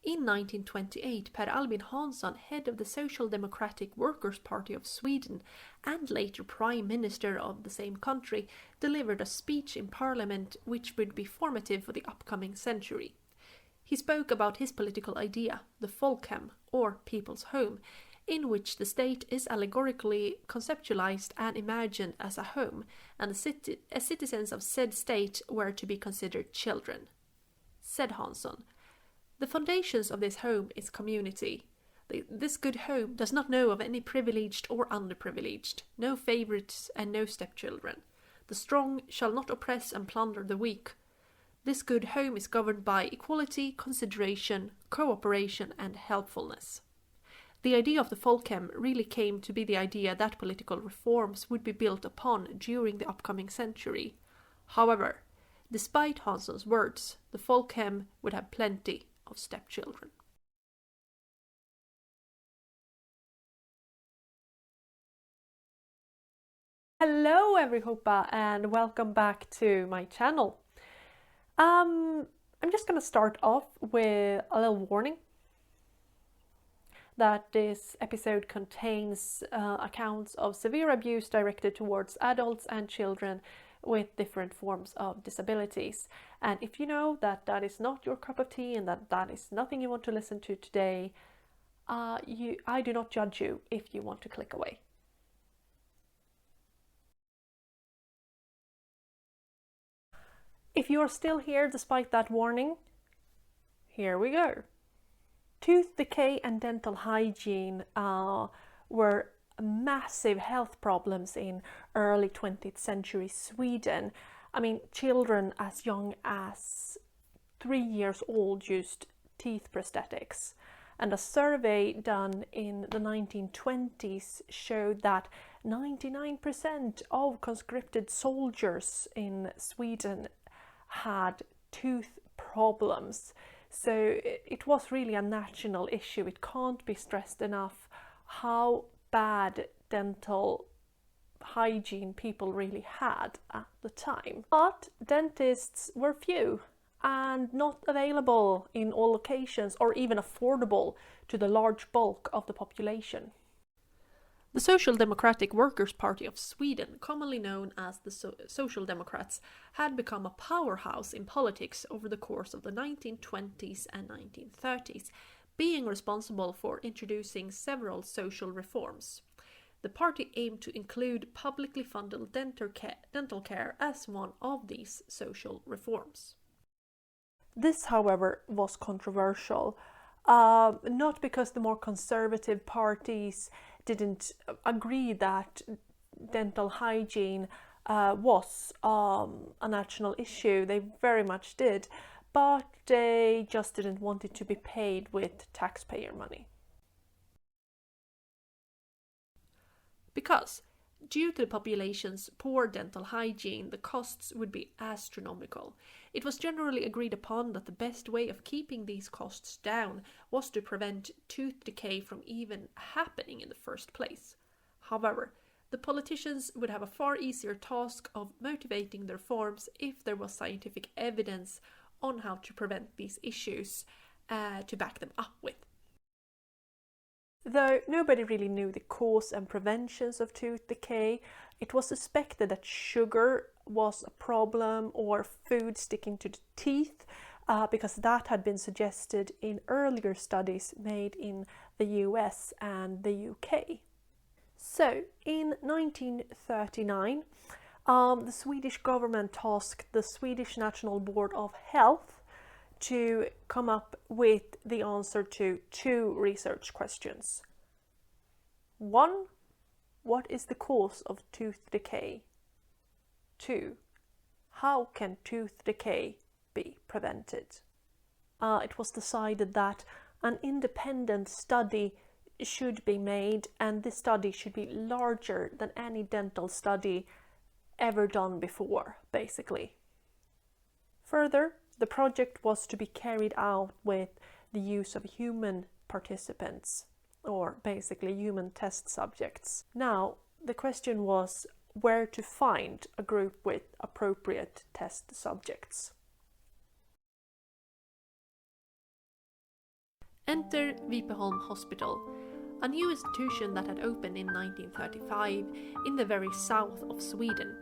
In 1928, Per Albin Hansson, head of the Social Democratic Workers' Party of Sweden and later Prime Minister of the same country, delivered a speech in Parliament which would be formative for the upcoming century. He spoke about his political idea, the Folkhem, or People's Home, in which the state is allegorically conceptualized and imagined as a home, and the citizens of said state were to be considered children. Said Hansson, "The foundations of this home is community. This good home does not know of any privileged or underprivileged, no favourites and no stepchildren. The strong shall not oppress and plunder the weak. This good home is governed by equality, consideration, cooperation and helpfulness." The idea of the Folkhem really came to be the idea that political reforms would be built upon during the upcoming century. However, despite Hansson's words, the Folkhem would have plenty of stepchildren. Hello everyhopa and welcome back to my channel. I'm just gonna start off with a little warning that this episode contains accounts of severe abuse directed towards adults and children with different forms of disabilities. And if you know that that is not your cup of tea and that that is nothing you want to listen to today, I do not judge you if you want to click away. If you are still here despite that warning, here we go. Tooth decay and dental hygiene were massive health problems in early 20th century Sweden. I mean, children as young as 3 years old used teeth prosthetics. And a survey done in the 1920s showed that 99% of conscripted soldiers in Sweden had tooth problems. So it was really a national issue. It can't be stressed enough how bad dental hygiene people really had at the time. But dentists were few and not available in all locations or even affordable to the large bulk of the population. The Social Democratic Workers' Party of Sweden, commonly known as the Social Democrats, had become a powerhouse in politics over the course of the 1920s and 1930s, being responsible for introducing several social reforms. The party aimed to include publicly funded dental care as one of these social reforms. This, however, was controversial, not because the more conservative parties didn't agree that dental hygiene was a national issue. They very much did, but they just didn't want it to be paid with taxpayer money. Because, due to the population's poor dental hygiene, the costs would be astronomical. It was generally agreed upon that the best way of keeping these costs down was to prevent tooth decay from even happening in the first place. However, the politicians would have a far easier task of motivating the reforms if there was scientific evidence on how to prevent these issues to back them up with. Though nobody really knew the cause and preventions of tooth decay, it was suspected that sugar was a problem or food sticking to the teeth, because that had been suggested in earlier studies made in the US and the UK. So, in 1939, the Swedish government tasked the Swedish National Board of Health to come up with the answer to 2 research questions. 1. What is the cause of tooth decay? 2. How can tooth decay be prevented? It was decided that an independent study should be made, and this study should be larger than any dental study ever done before, basically. Further, the project was to be carried out with the use of human participants, or basically human test subjects. Now, the question was where to find a group with appropriate test subjects. Enter Vipeholm Hospital, a new institution that had opened in 1935 in the very south of Sweden.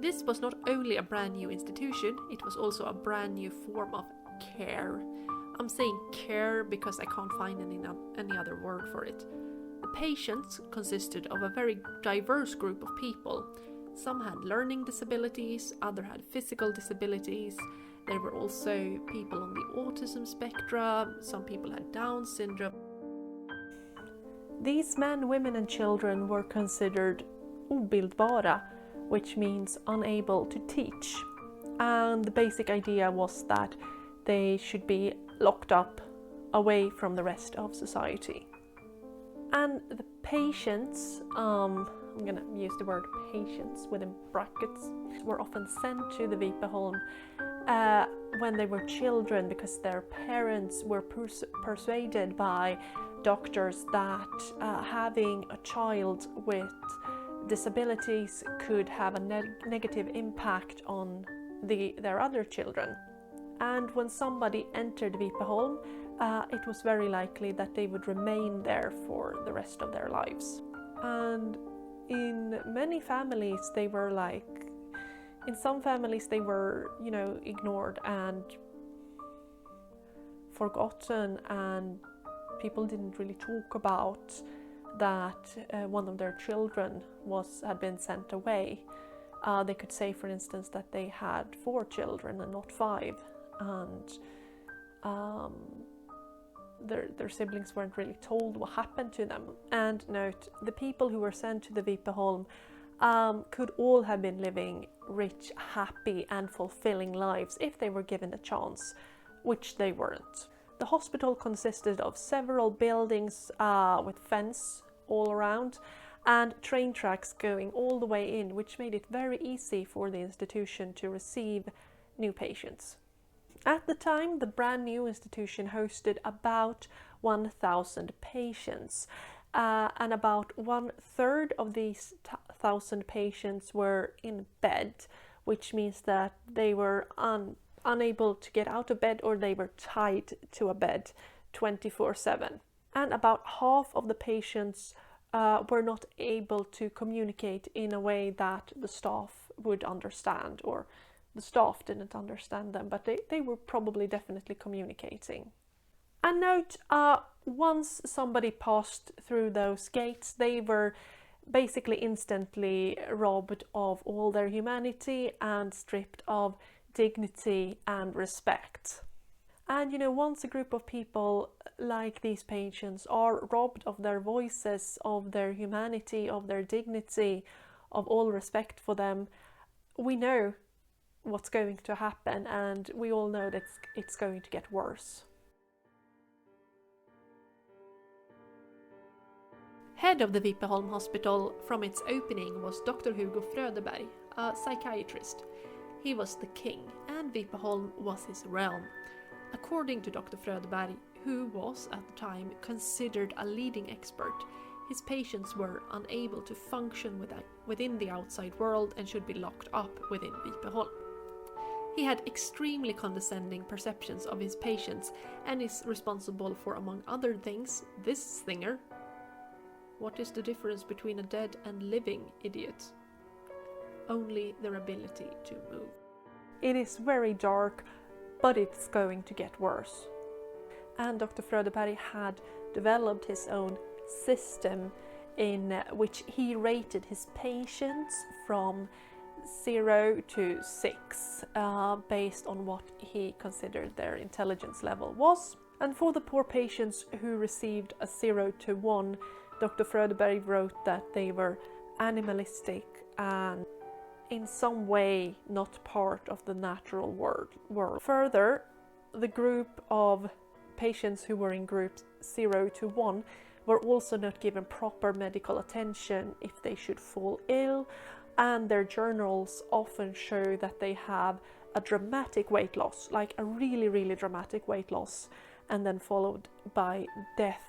This was not only a brand new institution, it was also a brand new form of care. I'm saying care because I can't find any other word for it. The patients consisted of a very diverse group of people. Some had learning disabilities, others had physical disabilities. There were also people on the autism spectrum, some people had Down syndrome. These men, women and children were considered obildbara, which means unable to teach. And the basic idea was that they should be locked up away from the rest of society. And the patients, I'm going to use the word patients within brackets, were often sent to the Vipeholm when they were children because their parents were persuaded by doctors that having a child with disabilities could have a negative impact on their other children. And when somebody entered Vipeholm, it was very likely that they would remain there for the rest of their lives. And in many families, they were in some families they were, ignored and forgotten, and people didn't really talk about that one of their children had been sent away. They could say, for instance, that they had 4 children and not 5, and their siblings weren't really told what happened to them. And note, the people who were sent to the Vipeholm could all have been living rich, happy and fulfilling lives if they were given a chance, which they weren't. The hospital consisted of several buildings with fence all around and train tracks going all the way in, which made it very easy for the institution to receive new patients. At the time, the brand new institution hosted about 1,000 patients, and about 1/3 of these 1,000 patients were in bed, which means that they were unable to get out of bed, or they were tied to a bed 24/7. And about half of the patients were not able to communicate in a way that the staff would understand, or the staff didn't understand them, but they were probably definitely communicating. And note, once somebody passed through those gates, they were basically instantly robbed of all their humanity and stripped of dignity and respect. And once a group of people like these patients are robbed of their voices, of their humanity, of their dignity, of all respect for them, we know what's going to happen, and we all know that it's going to get worse. Head of the Vipeholm Hospital from its opening was Dr. Hugo Fröderberg, a psychiatrist. He was the king, and Vipeholm was his realm. According to Dr. Fröderberg, who was at the time considered a leading expert, his patients were unable to function within the outside world and should be locked up within Vipeholm. He had extremely condescending perceptions of his patients and is responsible for, among other things, this stinger. What is the difference between a dead and living idiot? Only their ability to move. It is very dark, but it's going to get worse. And Dr. Fröderberg had developed his own system in which he rated his patients from 0 to 6 based on what he considered their intelligence level was. And for the poor patients who received a 0 to 1, Dr. Fröderberg wrote that they were animalistic and in some way not part of the natural world. Further, the group of patients who were in groups 0 to 1 were also not given proper medical attention if they should fall ill, and their journals often show that they have a dramatic weight loss, like a really, really dramatic weight loss, and then followed by death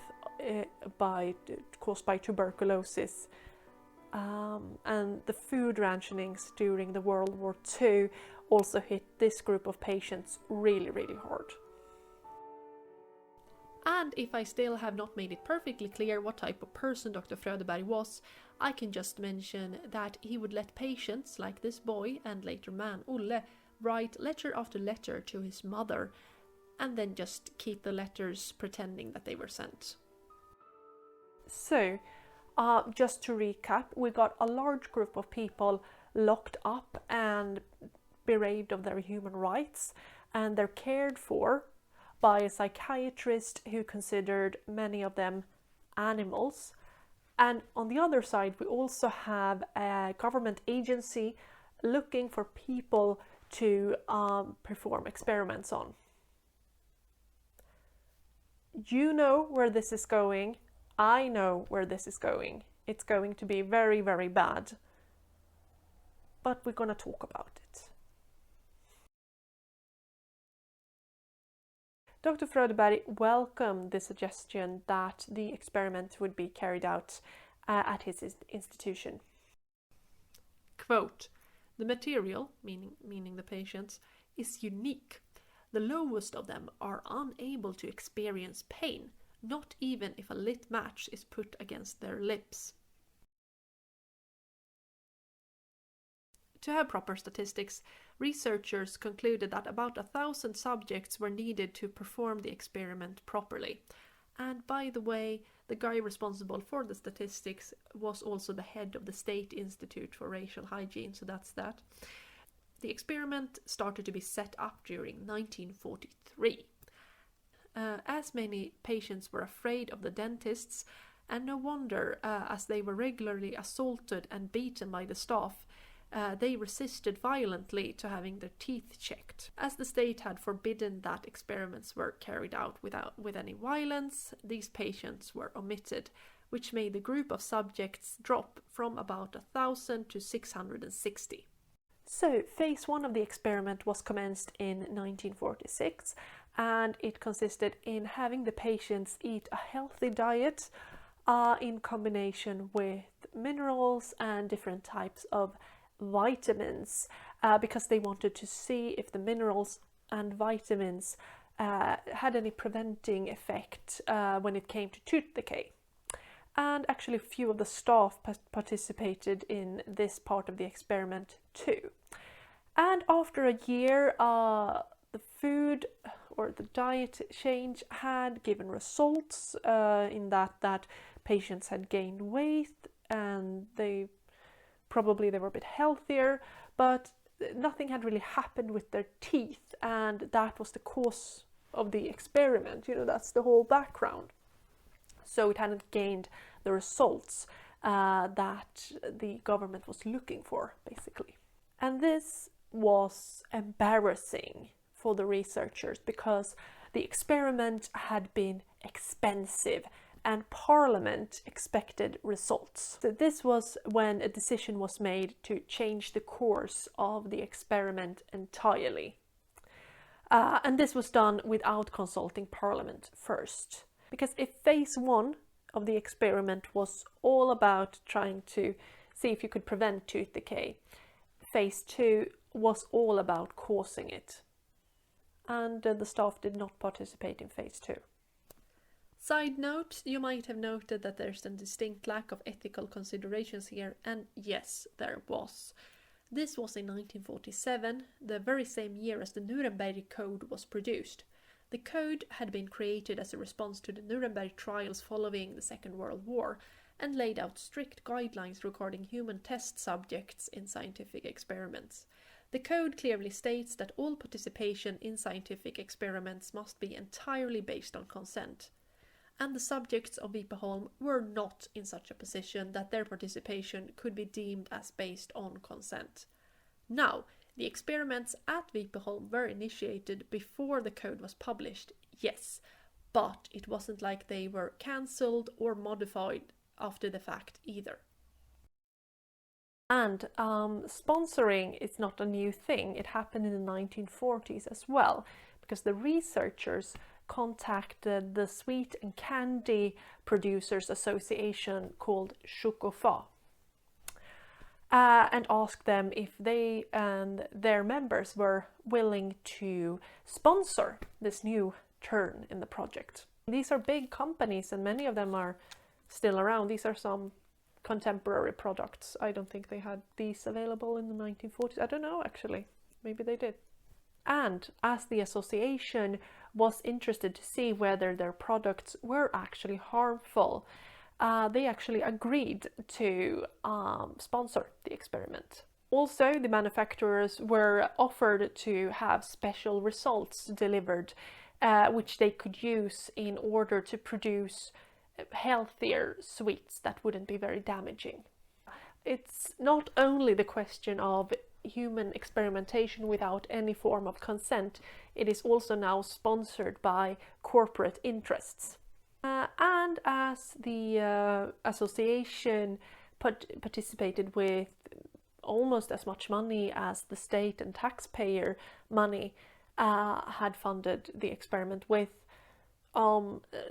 caused by tuberculosis. And the food rationings during the World War II also hit this group of patients really, really hard. And if I still have not made it perfectly clear what type of person Dr. Fröderberg was, I can just mention that he would let patients like this boy and later man Olle write letter after letter to his mother and then just keep the letters pretending that they were sent. So, just to recap, we got a large group of people locked up and bereaved of their human rights, and they're cared for by a psychiatrist who considered many of them animals. And on the other side, we also have a government agency looking for people to perform experiments on. You know where this is going. I know where this is going. It's going to be very, very bad. But we're going to talk about it. Dr. Fröderberg welcomed the suggestion that the experiment would be carried out at his institution. Quote, "The material, meaning the patients, is unique. The lowest of them are unable to experience pain, not even if a lit match is put against their lips." To have proper statistics, researchers concluded that about 1,000 subjects were needed to perform the experiment properly. And by the way, the guy responsible for the statistics was also the head of the State Institute for Racial Hygiene, so that's that. The experiment started to be set up during 1943. As many patients were afraid of the dentists, and no wonder, as they were regularly assaulted and beaten by the staff, they resisted violently to having their teeth checked. As the state had forbidden that experiments were carried out with any violence, these patients were omitted, which made the group of subjects drop from about 1,000 to 660. So, phase 1 of the experiment was commenced in 1946, and it consisted in having the patients eat a healthy diet in combination with minerals and different types of vitamins, because they wanted to see if the minerals and vitamins had any preventing effect when it came to tooth decay. And actually a few of the staff participated in this part of the experiment too. And after a year, the food or the diet change had given results in that patients had gained weight and they were a bit healthier, but nothing had really happened with their teeth, and that was the cause of the experiment. You know, that's the whole background. So it hadn't gained the results that the government was looking for, basically. And this was embarrassing for the researchers because the experiment had been expensive and Parliament expected results. So this was when a decision was made to change the course of the experiment entirely. And this was done without consulting Parliament first. Because if phase 1 of the experiment was all about trying to see if you could prevent tooth decay, phase 2 was all about causing it. And the staff did not participate in phase 2. Side note, you might have noted that there's a distinct lack of ethical considerations here, and yes, there was. This was in 1947, the very same year as the Nuremberg Code was produced. The code had been created as a response to the Nuremberg trials following the Second World War, and laid out strict guidelines regarding human test subjects in scientific experiments. The code clearly states that all participation in scientific experiments must be entirely based on consent. And the subjects of Vipeholm were not in such a position that their participation could be deemed as based on consent. Now, the experiments at Vipeholm were initiated before the code was published, yes, but it wasn't like they were cancelled or modified after the fact either. And sponsoring is not a new thing. It happened in the 1940s as well, because the researchers contacted the Sweet and Candy Producers Association called Chocofa and asked them if they and their members were willing to sponsor this new turn in the project. These are big companies and many of them are still around. These are some contemporary products. I don't think they had these available in the 1940s. I don't know, actually. Maybe they did. And as the association was interested to see whether their products were actually harmful, they actually agreed to sponsor the experiment. Also, the manufacturers were offered to have special results delivered, which they could use in order to produce healthier sweets that wouldn't be very damaging. It's not only the question of human experimentation without any form of consent, it is also now sponsored by corporate interests. And as the association participated with almost as much money as the state and taxpayer money had funded the experiment with,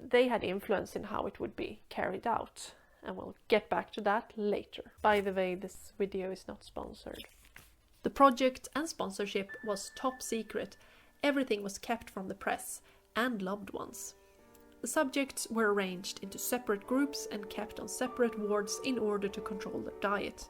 they had influence in how it would be carried out. And we'll get back to that later. By the way, this video is not sponsored. The project and sponsorship was top secret. Everything was kept from the press and loved ones. The subjects were arranged into separate groups and kept on separate wards in order to control their diet.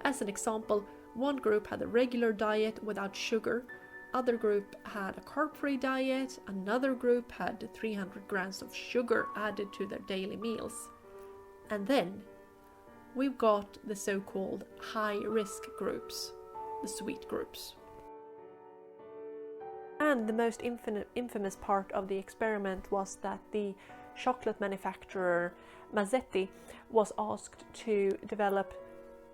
As an example, one group had a regular diet without sugar, other group had a carb-free diet, another group had 300 grams of sugar added to their daily meals. And then we've got the so-called high-risk groups, the sweet groups. And the most infamous part of the experiment was that the chocolate manufacturer Mazzetti was asked to develop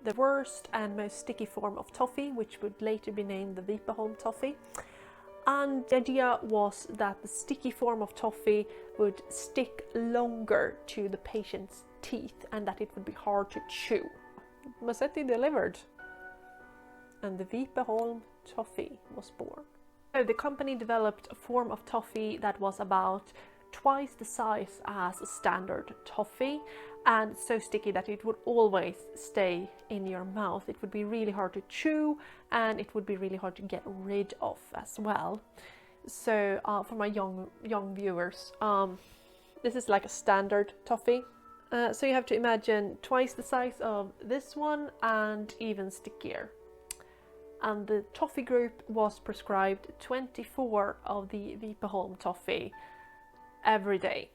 the worst and most sticky form of toffee, which would later be named the Vipeholm toffee. And the idea was that the sticky form of toffee would stick longer to the patient's teeth and that it would be hard to chew. Mazzetti delivered, and the Vipeholm toffee was born. So the company developed a form of toffee that was about twice the size as a standard toffee and so sticky that it would always stay in your mouth. It would be really hard to chew and it would be really hard to get rid of as well. So for my young viewers, this is like a standard toffee. So you have to imagine twice the size of this one and even stickier. And the toffee group was prescribed 24 of the Vipeholm toffee every day.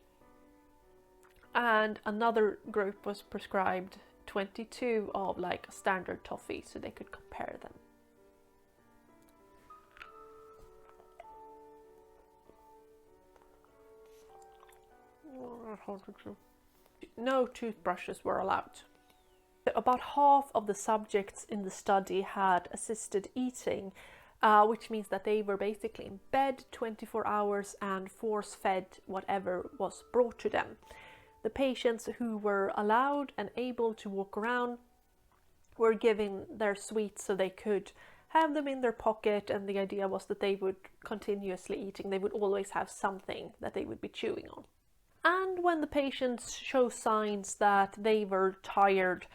And another group was prescribed 22 of like a standard toffee so they could compare them. No toothbrushes were allowed. About half of the subjects in the study had assisted eating, which means that they were basically in bed 24 hours and force-fed whatever was brought to them. The patients who were allowed and able to walk around were given their sweets so they could have them in their pocket, and the idea was that they would continuously eating. They would always have something that they would be chewing on. And when the patients show signs that they were tired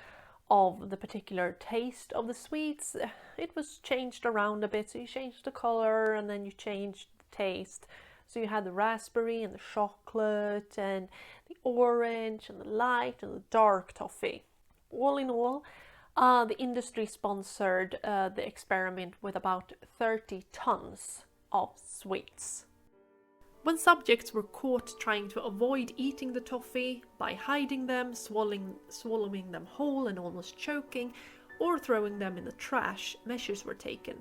of the particular taste of the sweets, it was changed around a bit. So you changed the color and then you changed the taste. So you had the raspberry and the chocolate and the orange and the light and the dark toffee. All in all, the industry sponsored the experiment with about 30 tons of sweets. When subjects were caught trying to avoid eating the toffee by hiding them, swallowing them whole and almost choking, or throwing them in the trash, measures were taken.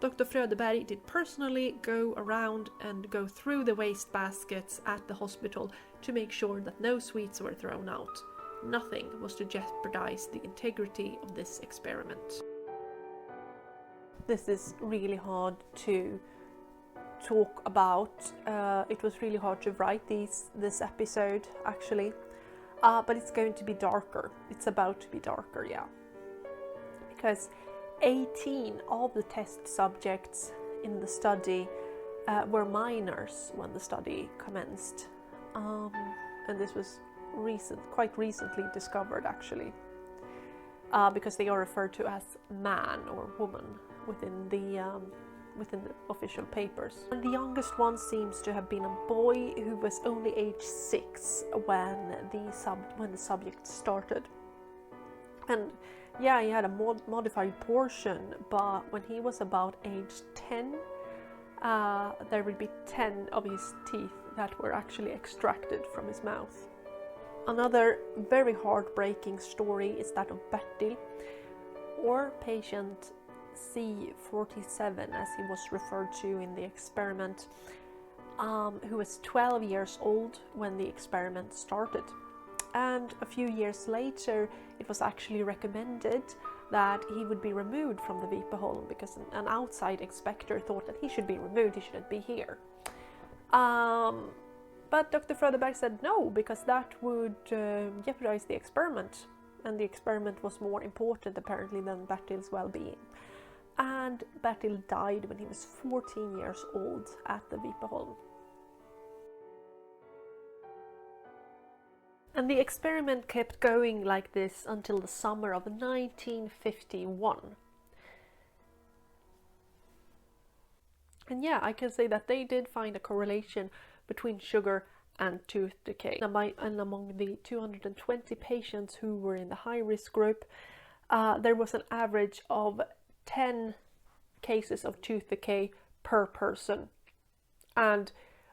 Dr. Fröderberg did personally go around and go through the waste baskets at the hospital to make sure that no sweets were thrown out. Nothing was to jeopardize the integrity of this experiment. This is really hard to talk about. It was really hard to write this episode actually, but it's going to be darker. It's about to be darker, yeah, because 18 of the test subjects in the study were minors when the study commenced, and this was quite recently discovered actually, because they are referred to as man or woman within the within the official papers. And the youngest one seems to have been a boy who was only age 6 when the subject started. And yeah, he had a modified portion, but when he was about age 10, there would be 10 of his teeth that were actually extracted from his mouth. Another very heartbreaking story is that of Bertil, or patient C47 as he was referred to in the experiment, who was 12 years old when the experiment started. And a few years later it was actually recommended that he would be removed from the Vipeholm because an outside inspector thought that he should be removed, he shouldn't be here. But Dr. Fröderberg said no, because that would jeopardize the experiment, and the experiment was more important apparently than Bertil's well-being. And Bertil died when he was 14 years old at the Vipeholm. And the experiment kept going like this until the summer of 1951. And yeah, I can say that they did find a correlation between sugar and tooth decay. And among the 220 patients who were in the high-risk group, there was an average of 10 cases of tooth decay per person. And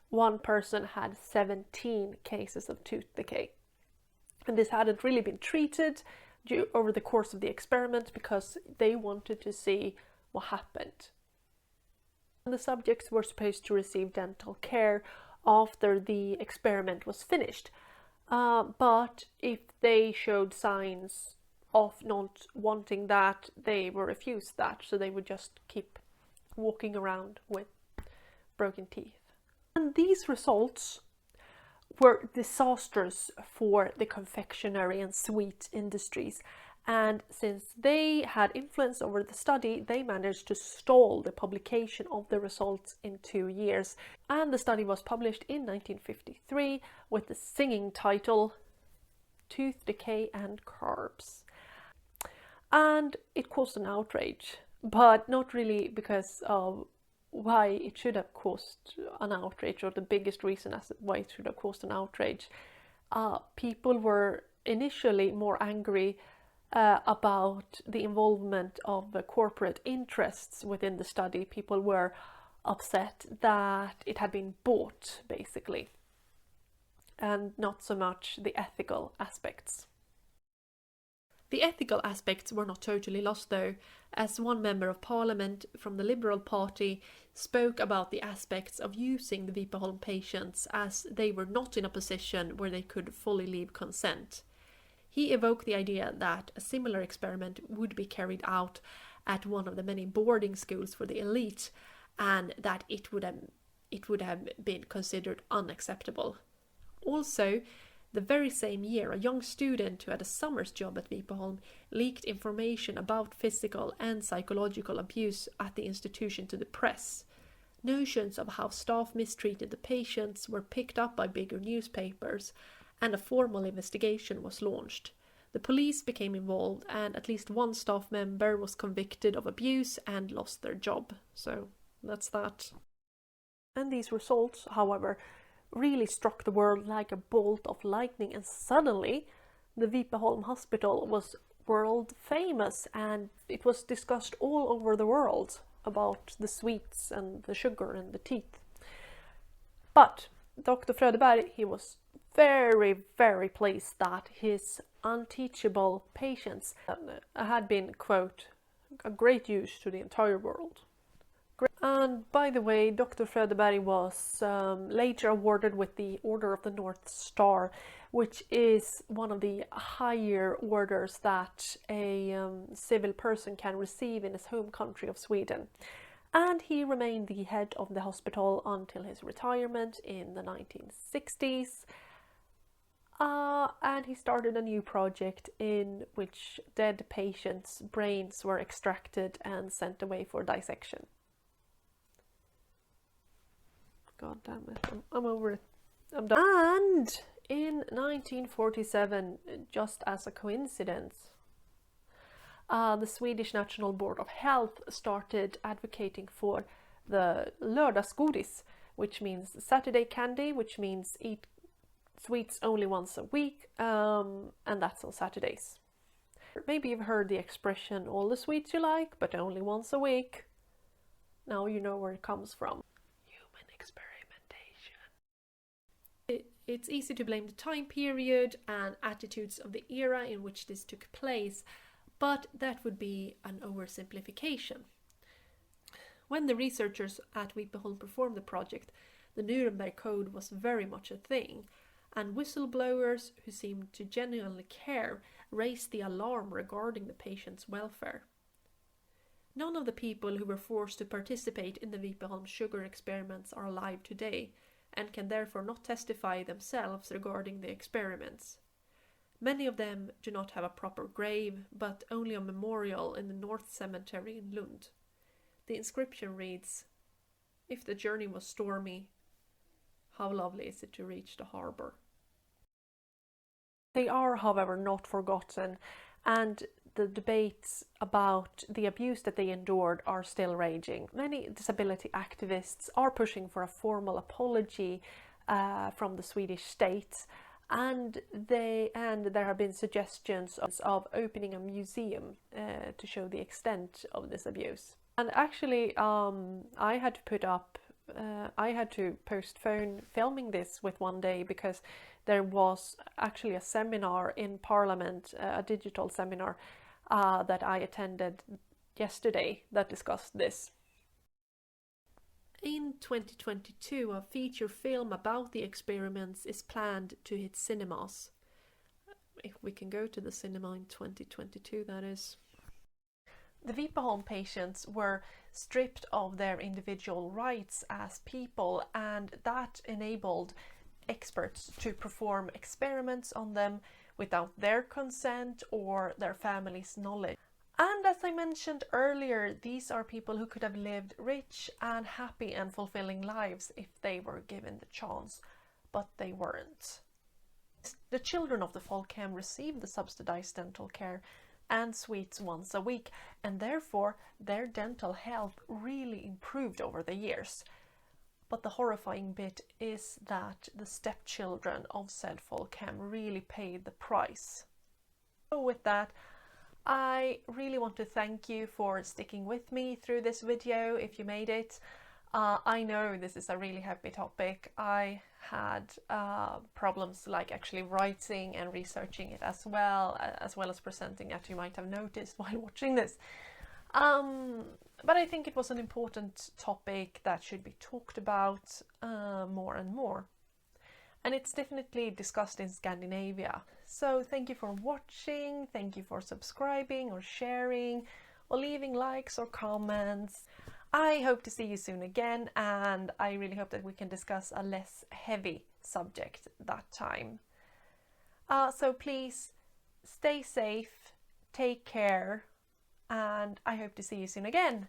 one person had 17 cases of tooth decay. And this hadn't really been treated over the course of the experiment because they wanted to see what happened. And the subjects were supposed to receive dental care after the experiment was finished. But if they showed signs of not wanting that, they were refused that. So they would just keep walking around with broken teeth. And these results were disastrous for the confectionery and sweet industries, and since they had influence over the study, they managed to stall the publication of the results in 2 years. And the study was published in 1953 with the singing title Tooth Decay and Carbs. And it caused an outrage, but not really because of why it should have caused an outrage, or the biggest reason as why it should have caused an outrage. People were initially more angry about the involvement of the corporate interests within the study. People were upset that it had been bought, basically, and not so much the ethical aspects. The ethical aspects were not totally lost though, as one member of parliament from the Liberal Party spoke about the aspects of using the Vipeholm patients as they were not in a position where they could fully leave consent. He evoked the idea that a similar experiment would be carried out at one of the many boarding schools for the elite, and that it would have been considered unacceptable. Also, the very same year, a young student who had a summer's job at Vipeholm leaked information about physical and psychological abuse at the institution to the press. Notions of how staff mistreated the patients were picked up by bigger newspapers, and a formal investigation was launched. The police became involved, and at least one staff member was convicted of abuse and lost their job. So that's that. And these results, however, really struck the world like a bolt of lightning, and suddenly the Vipeholm Hospital was world famous, and it was discussed all over the world about the sweets and the sugar and the teeth. But Dr. Fröderberg, he was very, very pleased that his unteachable patients had been, quote, a great use to the entire world. And by the way, Dr. Fröderberg was later awarded with the Order of the North Star, which is one of the higher orders that a civil person can receive in his home country of Sweden. And he remained the head of the hospital until his retirement in the 1960s. And he started a new project in which dead patients' brains were extracted and sent away for dissection. God damn it, I'm over it. I'm done. And in 1947, just as a coincidence, the Swedish National Board of Health started advocating for the lördagsgodis, which means Saturday candy, which means eat sweets only once a week, and that's on Saturdays. Maybe you've heard the expression, all the sweets you like, but only once a week. Now you know where it comes from. Human experimentation. It's easy to blame the time period and attitudes of the era in which this took place, but that would be an oversimplification. When the researchers at Vipeholm performed the project, the Nuremberg Code was very much a thing, and whistleblowers who seemed to genuinely care raised the alarm regarding the patient's welfare. None of the people who were forced to participate in the Vipeholm sugar experiments are alive today, and can therefore not testify themselves regarding the experiments. Many of them do not have a proper grave, but only a memorial in the North Cemetery in Lund. The inscription reads, "If the journey was stormy, how lovely is it to reach the harbour." They are, however, not forgotten, and the debates about the abuse that they endured are still raging. Many disability activists are pushing for a formal apology from the Swedish state, and there have been suggestions of opening a museum to show the extent of this abuse. And actually, I had to postpone filming this with one day because there was actually a seminar in Parliament, a digital seminar that I attended yesterday that discussed this. In 2022, a feature film about the experiments is planned to hit cinemas. If we can go to the cinema in 2022, that is. The Vipeholm patients were stripped of their individual rights as people, and that enabled experts to perform experiments on them without their consent or their family's knowledge. And as I mentioned earlier, these are people who could have lived rich and happy and fulfilling lives if they were given the chance, but they weren't. The children of the Folkhem received the subsidized dental care and sweets once a week, and therefore their dental health really improved over the years. But the horrifying bit is that the stepchildren of said Folkhem really paid the price. So with that, I really want to thank you for sticking with me through this video if you made it. I know this is a really heavy topic. I had problems like actually writing and researching it as well as presenting, as you might have noticed while watching this. But I think it was an important topic that should be talked about more and more. And it's definitely discussed in Scandinavia. So thank you for watching, thank you for subscribing or sharing or leaving likes or comments. I hope to see you soon again, and I really hope that we can discuss a less heavy subject that time. So please stay safe, take care, and I hope to see you soon again.